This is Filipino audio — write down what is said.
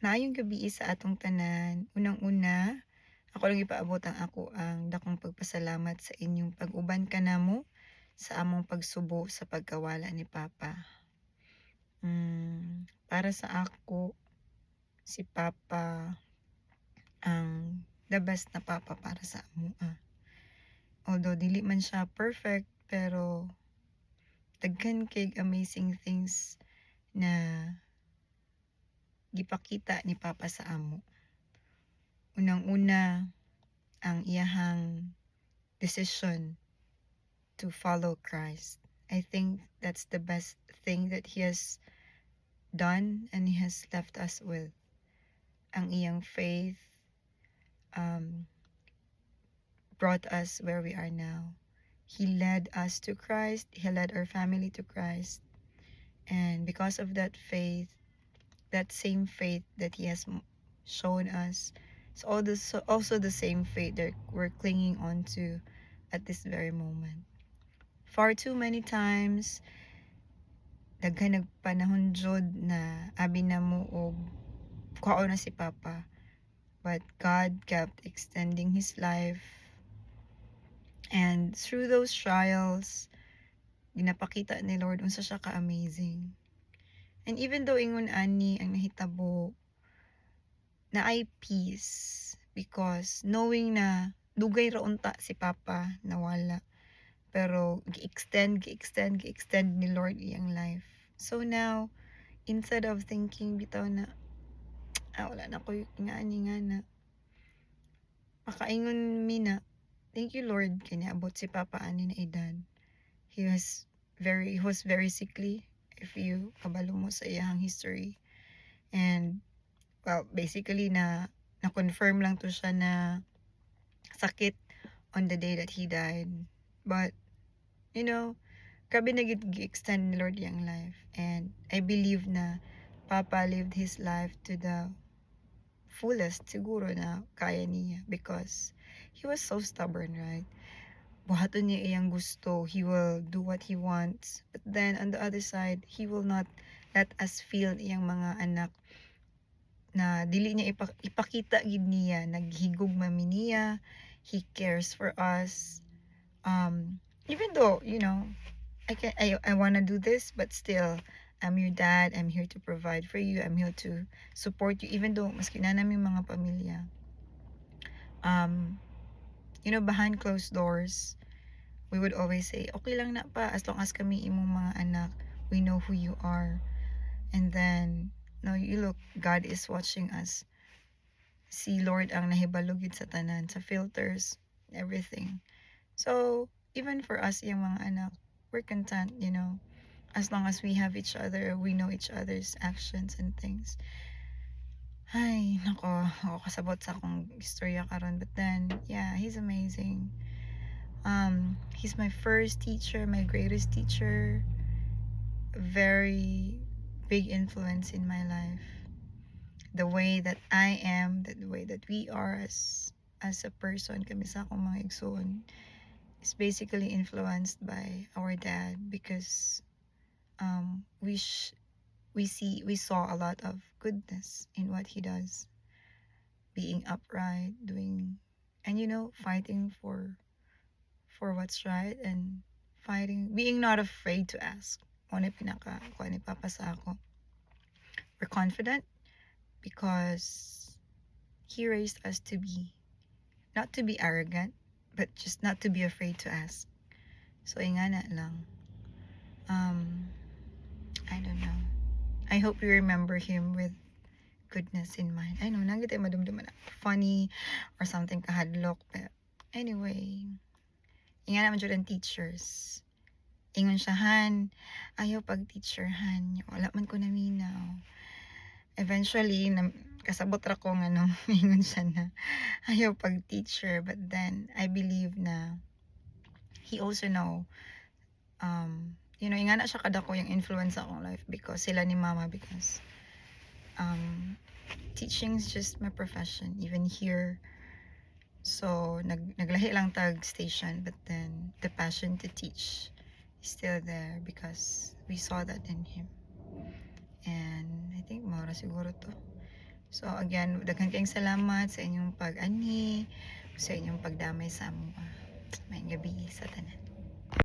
Maayong gabi sa atong tanan. Unang-una, ako lang ipaabot ang ako ang dakong pagpasalamat sa inyong pag-uban kanamo sa among pagsubo sa pagkawala ni Papa. Para sa ako, si Papa ang the best na Papa para sa amoa. Although dili man siya perfect, pero daghan kay amazing things na gipakita ni Papa sa amo. Unang-una, ang iyahang decision to follow Christ. I think that's the best thing that He has done and He has left us with. Ang iyang faith um, brought us where we are now. He led us to Christ. He led our family to Christ. And because of that faith, that same faith that He has shown us, is also the same faith that we're clinging on to at this very moment. Far too many times, daghan nagpanahon jud na abi na mo og kuhaon na si Papa. But God kept extending His life. And through those trials, ginapakita ni Lord unsa siya ka-amazing. And even though ingon ani ang nahitabo, na ay peace. Because knowing na dugay ra unta si Papa nawala. Pero gi-extend ni Lord iyang life. So now, instead of thinking bitaw na wala na ko nga na makaingon mi na thank you Lord kay niabot si Papa ani na edad. He was very sickly if you kabalo mo sa iyang history. And well, basically na-confirm lang to siya na sakit on the day that he died. But you know, grabe na gi-extend ni Lord yung life. And I believe na Papa lived his life to the fullest siguro na kaya niya because he was so stubborn, right? Buhaton niya iyang gusto. He will do what he wants. But then on the other side, he will not let us feel iyang mga anak na dili niya ipakita gid niya. Naghigugma mi niya. He cares for us. Even though, I want to do this, but still, I'm your dad. I'm here to provide for you. I'm here to support you. Even though, maski na namin mga pamilya. Behind closed doors, we would always say, okay lang na pa, as long as kami imong mga anak, we know who you are. And then, no, you look, God is watching us. Si Lord ang nahibalugid sa tanan, sa filters, everything. So, even for us, yung mga anak, we're content, as long as we have each other, we know each other's actions and things. Ay, nako, ako kasabot sa akong istorya karon. But then, yeah, he's amazing. He's my first teacher, my greatest teacher. Very big influence in my life. The way that I am, the way that we are as a person, kami sa akong mga igsoon, is basically influenced by our dad because we saw a lot of goodness in what he does, being upright, doing, and fighting for what's right, and being not afraid to ask. One pinaka kuha ni Papa sa ako. We're confident because he raised us to be not to be arrogant, but just not to be afraid to ask. So ingana lang. I don't know. I hope you remember him with goodness in mind. I know, nagit ay madumduman na funny or something kahadlok. But anyway, inga naman dyan ang teachers. Ingon siya, Han, ayaw pag-teacher, Han. Wala man ko naminaw. Eventually, kasabot ra ko nga no, ingon siya na ayaw pag-teacher. But then, I believe na he also know, inga na siya kadako yung influence sa akong life because sila ni Mama because teaching is just my profession even here. So naglahi lang tag station, but then the passion to teach is still there because we saw that in him. And I think maura siguro to So again, daghan kayong salamat sa inyong pag-ani, sa inyong pagdamay sa amo. Maayong gabi sa tanan.